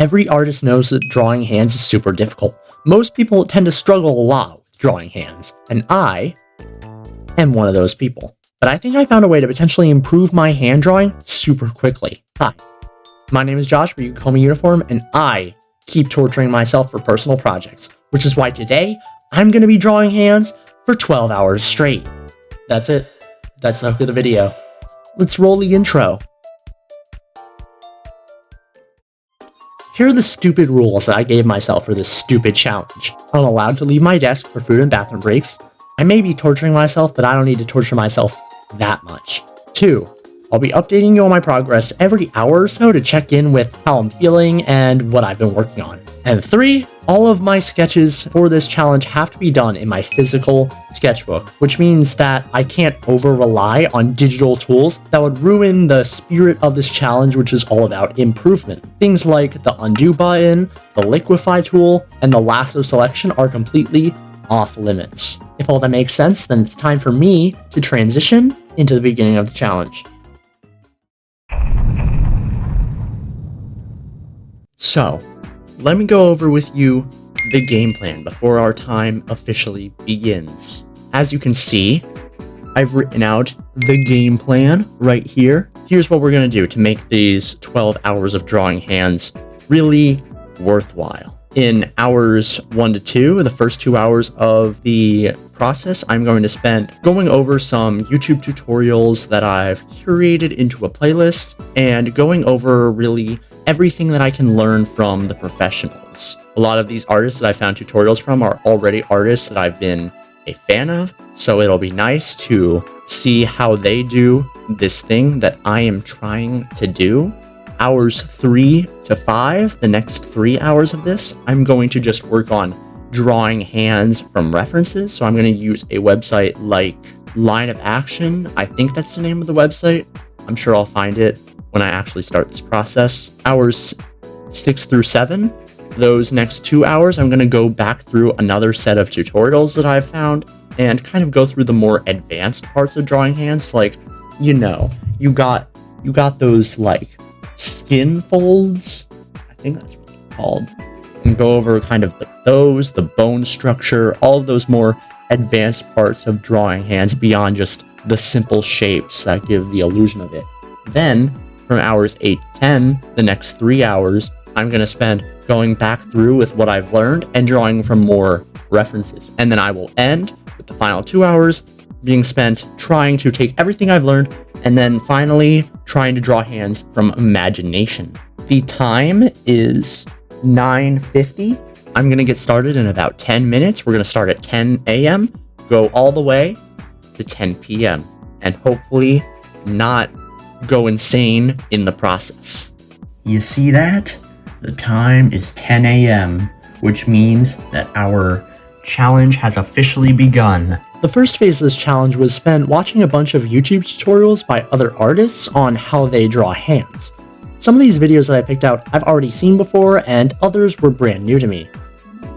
Every artist knows that drawing hands is super difficult. Most people tend to struggle a lot with drawing hands, and I am one of those people. But I think I found a way to potentially improve my hand drawing super quickly. Hi, my name is Josh, but you can call me Uniform, and I keep torturing myself for personal projects, which is why today I'm going to be drawing hands for 12 hours straight. That's it. That's the hook of the video. Let's roll the intro. Here are the stupid rules that I gave myself for this stupid challenge. I'm allowed to leave my desk for food and bathroom breaks. I may be torturing myself, but I don't need to torture myself that much. 2. I'll be updating you on my progress every hour or so to check in with how I'm feeling and what I've been working on. And 3, all of my sketches for this challenge have to be done in my physical sketchbook, which means that I can't over-rely on digital tools that would ruin the spirit of this challenge, which is all about improvement. Things like the undo button, the liquify tool, and the lasso selection are completely off limits. If all that makes sense, then it's time for me to transition into the beginning of the challenge. So, let me go over with you the game plan before our time officially begins. As you can see, I've written out the game plan right here. Here's what we're going to do to make these 12 hours of drawing hands really worthwhile. In hours 1 to 2, the first 2 hours of the process, I'm going to spend going over some YouTube tutorials that I've curated into a playlist and going over really everything that I can learn from the professionals. A lot of these artists that I found tutorials from are already artists that I've been a fan of, so it'll be nice to see how they do this thing that I am trying to do. Hours 3 to 5, the next 3 hours of this, I'm going to just work on drawing hands from references. So I'm going to use a website like Line of Action. I think that's the name of the website. I'm sure I'll find it when I actually start this process. Hours 6 through 7, those next 2 hours, I'm going to go back through another set of tutorials that I've found and kind of go through the more advanced parts of drawing hands. Like, you got those like skin folds, I think that's what they're called, and go over kind of those, the bone structure, all of those more advanced parts of drawing hands beyond just the simple shapes that give the illusion of it. Then from hours 8 to 10, the next 3 hours, I'm going to spend going back through with what I've learned and drawing from more references. And then I will end with the final 2 hours being spent trying to take everything I've learned and then finally trying to draw hands from imagination. The time is 9:50. I'm going to get started in about 10 minutes. We're going to start at 10 a.m., go all the way to 10 p.m., and hopefully not go insane in the process. You see that? The time is 10 a.m., which means that our challenge has officially begun. The first phase of this challenge was spent watching a bunch of YouTube tutorials by other artists on how they draw hands. Some of these videos that I picked out I've already seen before, and others were brand new to me.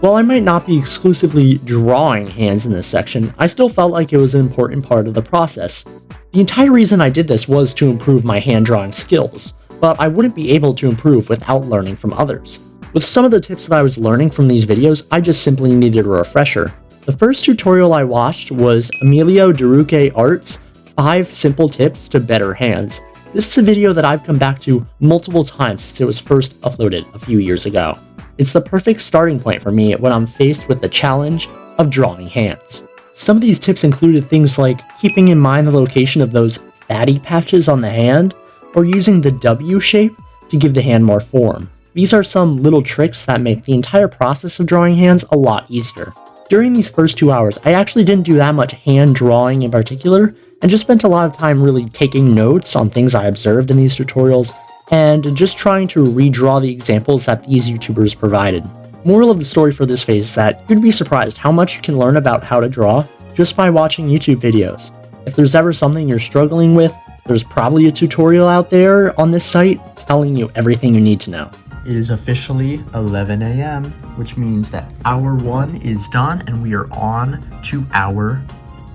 While I might not be exclusively drawing hands in this section, I still felt like it was an important part of the process. The entire reason I did this was to improve my hand drawing skills, but I wouldn't be able to improve without learning from others. With some of the tips that I was learning from these videos, I just simply needed a refresher. The first tutorial I watched was Emilio Deruque Art's 5 Simple Tips to Better Hands. This is a video that I've come back to multiple times since it was first uploaded a few years ago. It's the perfect starting point for me when I'm faced with the challenge of drawing hands. Some of these tips included things like keeping in mind the location of those fatty patches on the hand, or using the W shape to give the hand more form. These are some little tricks that make the entire process of drawing hands a lot easier. During these first 2 hours, I actually didn't do that much hand drawing in particular, and just spent a lot of time really taking notes on things I observed in these tutorials, and just trying to redraw the examples that these YouTubers provided. Moral of the story for this phase is that you'd be surprised how much you can learn about how to draw just by watching YouTube videos. If there's ever something you're struggling with, there's probably a tutorial out there on this site telling you everything you need to know. It is officially 11 a.m., which means that hour 1 is done and we are on to hour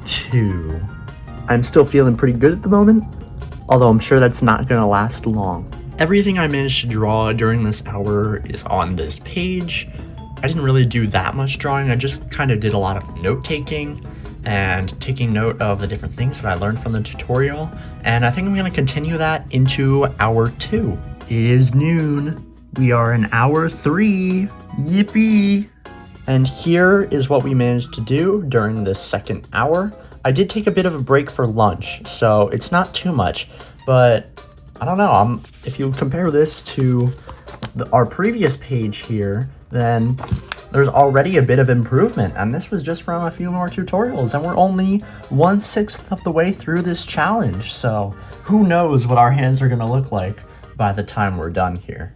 2. I'm still feeling pretty good at the moment, although I'm sure that's not going to last long. Everything I managed to draw during this hour is on this page. I didn't really do that much drawing, I just kind of did a lot of note-taking and taking note of the different things that I learned from the tutorial, and I think I'm going to continue that into hour 2. It is noon. We are in hour 3. Yippee! And here is what we managed to do during this second hour. I did take a bit of a break for lunch, so it's not too much, but I don't know, if you compare this to our previous page here, then there's already a bit of improvement, and this was just from a few more tutorials, and we're only 1/6 of the way through this challenge, so who knows what our hands are going to look like by the time we're done here.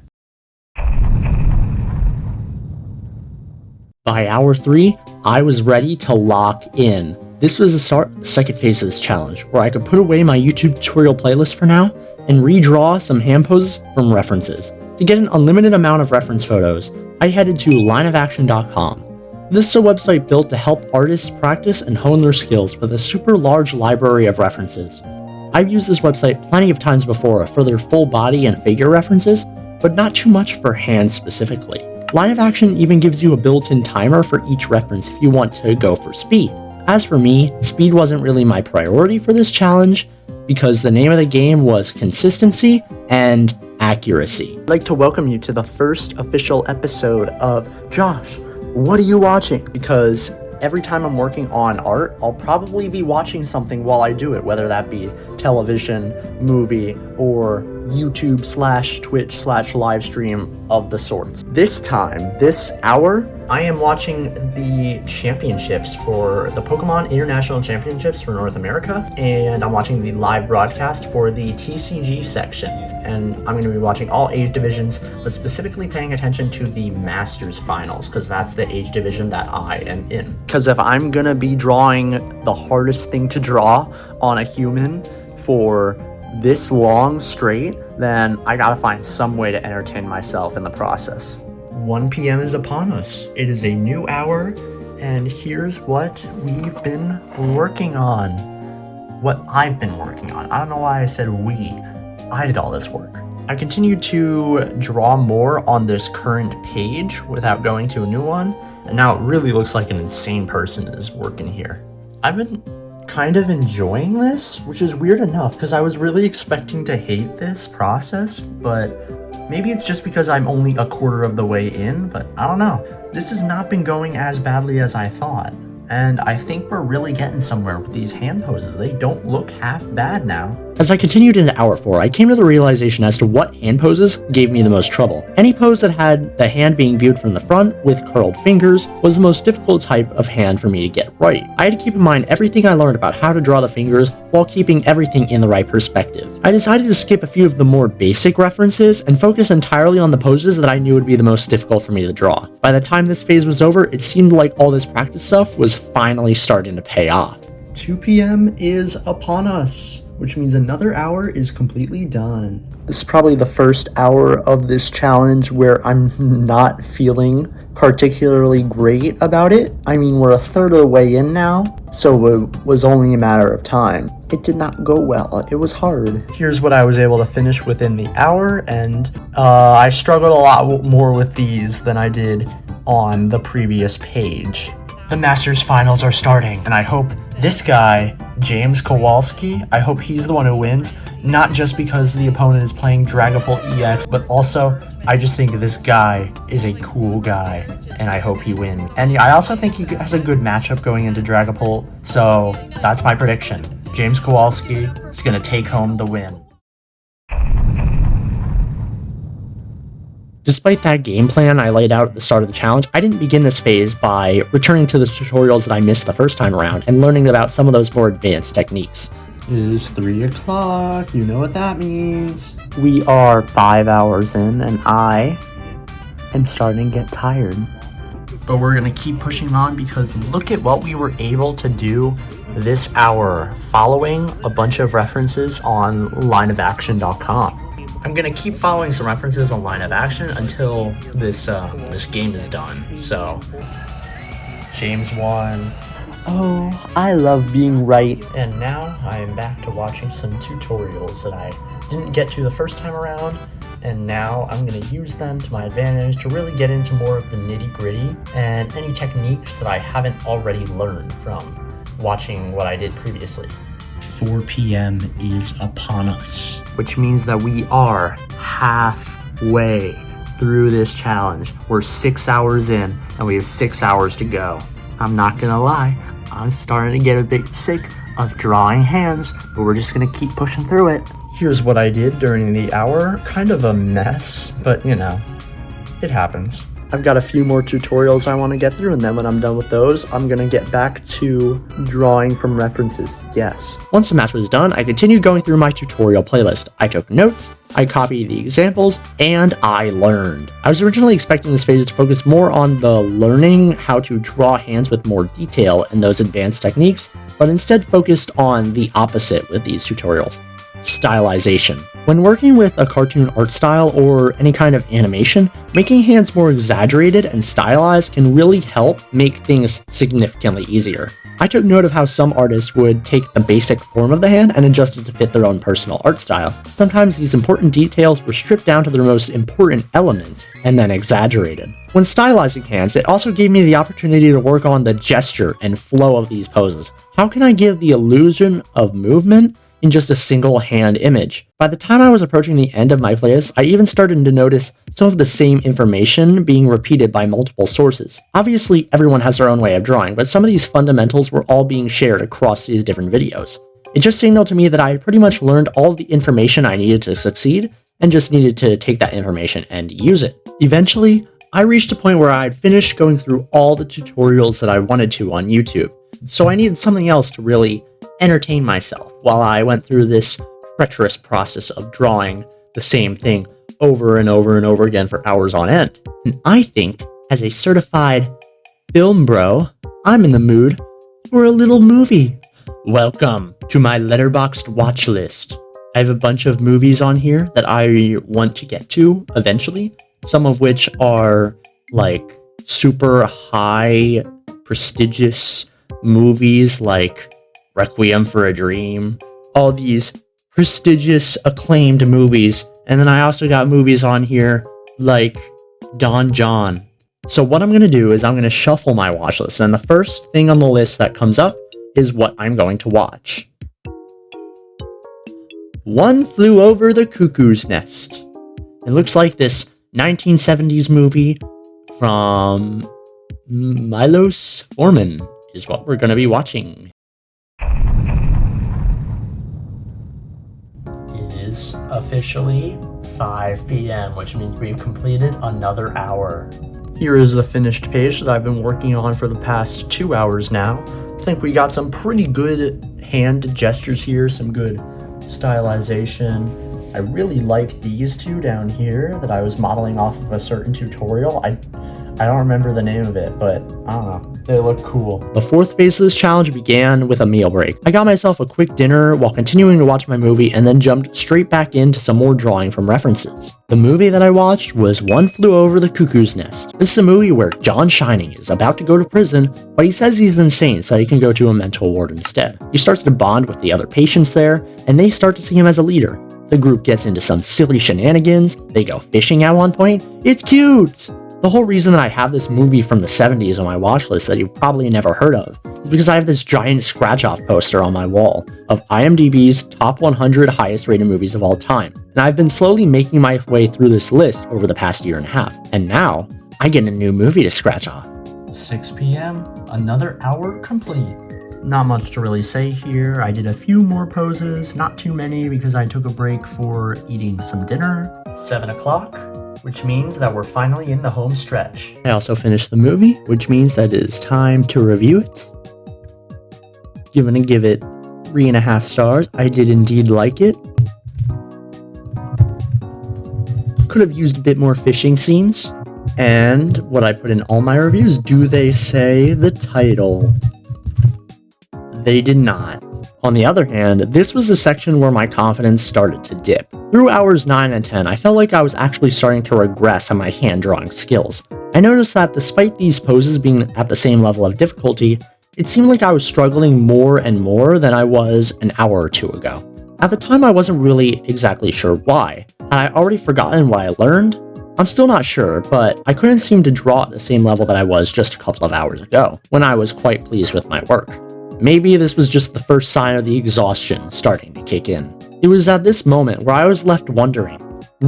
By hour 3, I was ready to lock in. This was the second phase of this challenge, where I could put away my YouTube tutorial playlist for now, and redraw some hand poses from references. To get an unlimited amount of reference photos, I headed to lineofaction.com. This is a website built to help artists practice and hone their skills with a super large library of references. I've used this website plenty of times before for their full body and figure references, but not too much for hands specifically. Line of Action even gives you a built-in timer for each reference if you want to go for speed. As for me, speed wasn't really my priority for this challenge, because the name of the game was consistency and accuracy. I'd like to welcome you to the first official episode of Josh, what are you watching? Because every time I'm working on art, I'll probably be watching something while I do it, whether that be television, movie, or YouTube/Twitch/live stream of the sorts. This time, this hour, I am watching the championships for the Pokemon International Championships for North America, and I'm watching the live broadcast for the TCG section. And I'm going to be watching all age divisions, but specifically paying attention to the Masters Finals, because that's the age division that I am in. Because if I'm going to be drawing the hardest thing to draw on a human for this long straight, then I gotta find some way to entertain myself in the process. 1 p.m. is upon us. It is a new hour, and here's what we've been working on. What I've been working on. I don't know why I said we. I did all this work. I continued to draw more on this current page without going to a new one, and now it really looks like an insane person is working here. I've been kind of enjoying this, which is weird enough because I was really expecting to hate this process, but maybe it's just because I'm only a quarter of the way in, but I don't know. This has not been going as badly as I thought, and I think we're really getting somewhere with these hand poses. They don't look half bad now. As I continued into hour 4, I came to the realization as to what hand poses gave me the most trouble. Any pose that had the hand being viewed from the front with curled fingers was the most difficult type of hand for me to get right. I had to keep in mind everything I learned about how to draw the fingers while keeping everything in the right perspective. I decided to skip a few of the more basic references and focus entirely on the poses that I knew would be the most difficult for me to draw. By the time this phase was over, it seemed like all this practice stuff was finally starting to pay off. 2 p.m. is upon us, which means another hour is completely done. This is probably the first hour of this challenge where I'm not feeling particularly great about it. I mean, we're a third of the way in now, so it was only a matter of time. It did not go well. It was hard. Here's what I was able to finish within the hour, and I struggled a lot more with these than I did on the previous page. The Masters Finals are starting, and I hope this guy, James Kowalski, I hope he's the one who wins, not just because the opponent is playing Dragapult EX, but also I just think this guy is a cool guy, and I hope he wins. And I also think he has a good matchup going into Dragapult, so that's my prediction. James Kowalski is going to take home the win. Despite that game plan I laid out at the start of the challenge, I didn't begin this phase by returning to the tutorials that I missed the first time around and learning about some of those more advanced techniques. It is 3 o'clock, you know what that means. We are 5 hours in and I am starting to get tired. But we're gonna keep pushing on because look at what we were able to do this hour following a bunch of references on lineofaction.com. I'm gonna keep following some references on Line of Action until this game is done. So, James won. Oh, I love being right. And now I am back to watching some tutorials that I didn't get to the first time around, and now I'm going to use them to my advantage to really get into more of the nitty-gritty and any techniques that I haven't already learned from watching what I did previously. 4 p.m. is upon us, which means that we are halfway through this challenge. We're 6 hours in, and we have 6 hours to go. I'm not gonna lie, I'm starting to get a bit sick of drawing hands, but we're just gonna keep pushing through it. Here's what I did during the hour. Kind of a mess, but you know, it happens. I've got a few more tutorials I want to get through, and then when I'm done with those, I'm going to get back to drawing from references, yes. Once the match was done, I continued going through my tutorial playlist. I took notes, I copied the examples, and I learned. I was originally expecting this phase to focus more on the learning how to draw hands with more detail and those advanced techniques, but instead focused on the opposite with these tutorials. Stylization. When working with a cartoon art style or any kind of animation, making hands more exaggerated and stylized can really help make things significantly easier. I took note of how some artists would take the basic form of the hand and adjust it to fit their own personal art style. Sometimes these important details were stripped down to their most important elements and then exaggerated. When stylizing hands, it also gave me the opportunity to work on the gesture and flow of these poses. How can I give the illusion of movement in just a single hand image? By the time I was approaching the end of my playlist, I even started to notice some of the same information being repeated by multiple sources. Obviously, everyone has their own way of drawing, but some of these fundamentals were all being shared across these different videos. It just signaled to me that I had pretty much learned all of the information I needed to succeed, and just needed to take that information and use it. Eventually, I reached a point where I had finished going through all the tutorials that I wanted to on YouTube, so I needed something else to really entertain myself while I went through this treacherous process of drawing the same thing over and over and over again for hours on end. And I think, as a certified film bro, I'm in the mood for a little movie. Welcome to my Letterboxd watch list. I have a bunch of movies on here that I want to get to eventually, some of which are like super high prestigious movies like Requiem for a Dream, all these prestigious, acclaimed movies. And then I also got movies on here like Don John. So what I'm going to do is I'm going to shuffle my watch list, and the first thing on the list that comes up is what I'm going to watch. One Flew Over the Cuckoo's Nest. It looks like this 1970s movie from Milos Forman is what we're going to be watching. Is officially 5 p.m., which means we've completed another hour. Here is the finished page that I've been working on for the past 2 hours now. I think we got some pretty good hand gestures here, some good stylization. I really like these two down here that I was modeling off of a certain tutorial. I don't remember the name of it, but I don't know. They look cool. The fourth phase of this challenge began with a meal break. I got myself a quick dinner while continuing to watch my movie and then jumped straight back into some more drawing from references. The movie that I watched was One Flew Over the Cuckoo's Nest. This is a movie where John Shining is about to go to prison, but he says he's insane so he can go to a mental ward instead. He starts to bond with the other patients there, and they start to see him as a leader. The group gets into some silly shenanigans, they go fishing at one point. It's cute! The whole reason that I have this movie from the 70s on my watch list that you've probably never heard of is because I have this giant scratch-off poster on my wall of IMDb's top 100 highest rated movies of all time. And I've been slowly making my way through this list over the past year and a half. And now, I get a new movie to scratch off. 6 p.m., another hour complete. Not much to really say here. I did a few more poses, not too many because I took a break for eating some dinner. 7 o'clock. Which means that we're finally in the home stretch. I also finished the movie, which means that it is time to review it. Gonna give it 3.5 stars. I did indeed like it. Could have used a bit more fishing scenes. And what I put in all my reviews, do they say the title? They did not. On the other hand, this was a section where my confidence started to dip. Through hours 9 and 10, I felt like I was actually starting to regress on my hand drawing skills. I noticed that despite these poses being at the same level of difficulty, it seemed like I was struggling more and more than I was an hour or two ago. At the time, I wasn't really exactly sure why. Had I already forgotten what I learned? I'm still not sure, but I couldn't seem to draw at the same level that I was just a couple of hours ago, when I was quite pleased with my work. Maybe this was just the first sign of the exhaustion starting to kick in. It was at this moment where I was left wondering,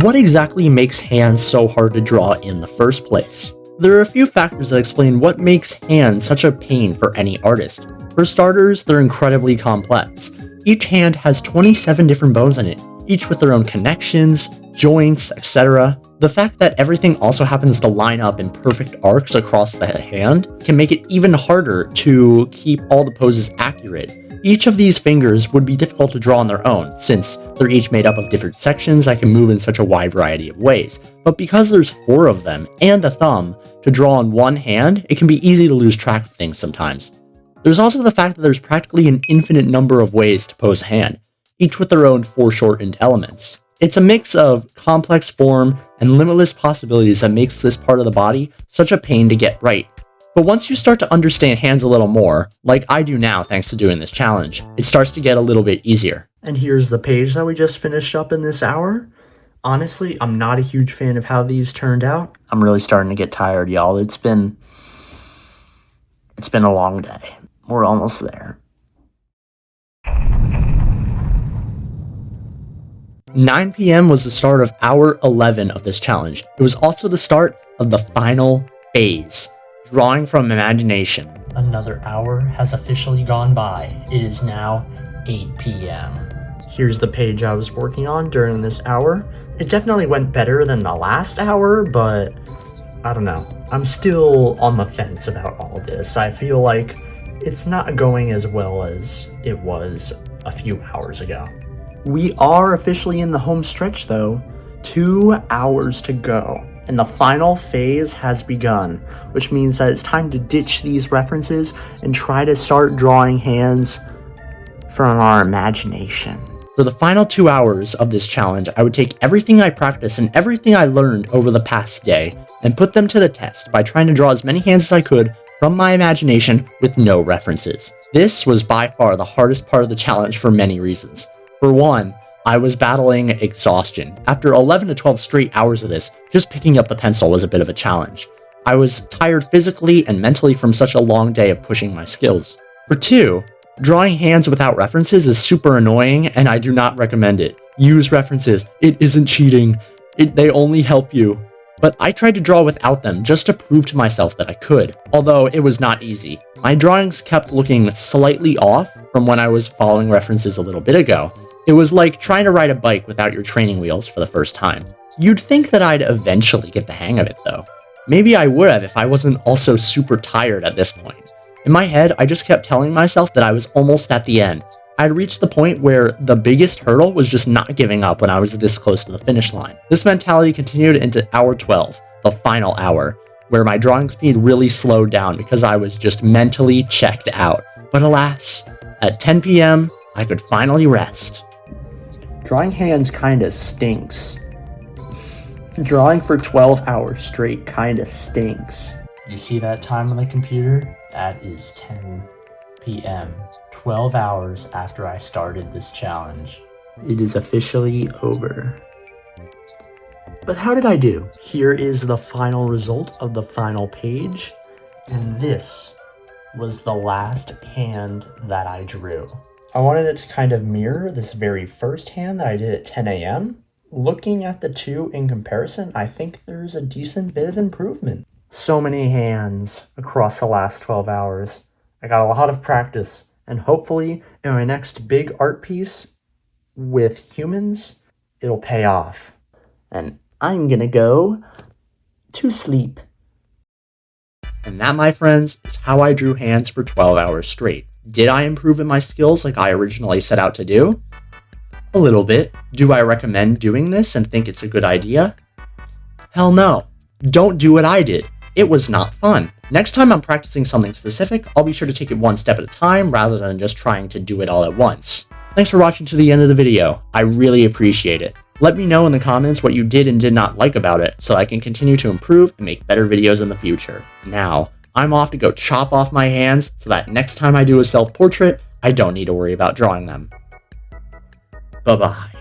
what exactly makes hands so hard to draw in the first place? There are a few factors that explain what makes hands such a pain for any artist. For starters, they're incredibly complex. Each hand has 27 different bones in it, each with their own connections, joints, etc. The fact that everything also happens to line up in perfect arcs across the hand can make it even harder to keep all the poses accurate. Each of these fingers would be difficult to draw on their own, since they're each made up of different sections that can move in such a wide variety of ways. But because there's 4 of them, and a thumb, to draw on one hand, it can be easy to lose track of things sometimes. There's also the fact that there's practically an infinite number of ways to pose a hand, each with their own foreshortened elements. It's a mix of complex form and limitless possibilities that makes this part of the body such a pain to get right. But once you start to understand hands a little more, like I do now thanks to doing this challenge, it starts to get a little bit easier. And here's the page that we just finished up in this hour. Honestly, I'm not a huge fan of how these turned out. I'm really starting to get tired, y'all. It's been a long day. We're almost there. 9 p.m. was the start of hour 11 of this challenge. It was also the start of the final phase, drawing from imagination. Another hour has officially gone by. It is now 8 p.m. Here's the page I was working on during this hour. It definitely went better than the last hour, but I don't know. I'm still on the fence about all this. I feel like it's not going as well as it was a few hours ago. We are officially in the home stretch though. 2 hours to go. And the final phase has begun, which means that it's time to ditch these references and try to start drawing hands from our imagination. For the final 2 hours of this challenge, I would take everything I practiced and everything I learned over the past day and put them to the test by trying to draw as many hands as I could from my imagination with no references. This was by far the hardest part of the challenge for many reasons. For one, I was battling exhaustion. After 11 to 12 straight hours of this, just picking up the pencil was a bit of a challenge. I was tired physically and mentally from such a long day of pushing my skills. For two, drawing hands without references is super annoying and I do not recommend it. Use references. It isn't cheating. They only help you. But I tried to draw without them just to prove to myself that I could, although it was not easy. My drawings kept looking slightly off from when I was following references a little bit ago. It was like trying to ride a bike without your training wheels for the first time. You'd think that I'd eventually get the hang of it though. Maybe I would have if I wasn't also super tired at this point. In my head, I just kept telling myself that I was almost at the end. I'd reached the point where the biggest hurdle was just not giving up when I was this close to the finish line. This mentality continued into hour 12, the final hour, where my drawing speed really slowed down because I was just mentally checked out. But alas, at 10 p.m., I could finally rest. Drawing hands kinda stinks. Drawing for 12 hours straight kinda stinks. You see that time on the computer? That is 10 p.m. 12 hours after I started this challenge. It is officially over. But how did I do? Here is the final result of the final page, and this was the last hand that I drew. I wanted it to kind of mirror this very first hand that I did at 10 a.m. Looking at the two in comparison, I think there's a decent bit of improvement. So many hands across the last 12 hours. I got a lot of practice, and hopefully in my next big art piece with humans, it'll pay off. And I'm gonna go to sleep. And that, my friends, is how I drew hands for 12 hours straight. Did I improve in my skills like I originally set out to do? A little bit. Do I recommend doing this and think it's a good idea? Hell no. Don't do what I did. It was not fun. Next time I'm practicing something specific, I'll be sure to take it one step at a time rather than just trying to do it all at once. Thanks for watching to the end of the video. I really appreciate it. Let me know in the comments what you did and did not like about it so I can continue to improve and make better videos in the future. Now, I'm off to go chop off my hands so that next time I do a self-portrait, I don't need to worry about drawing them. Bye-bye.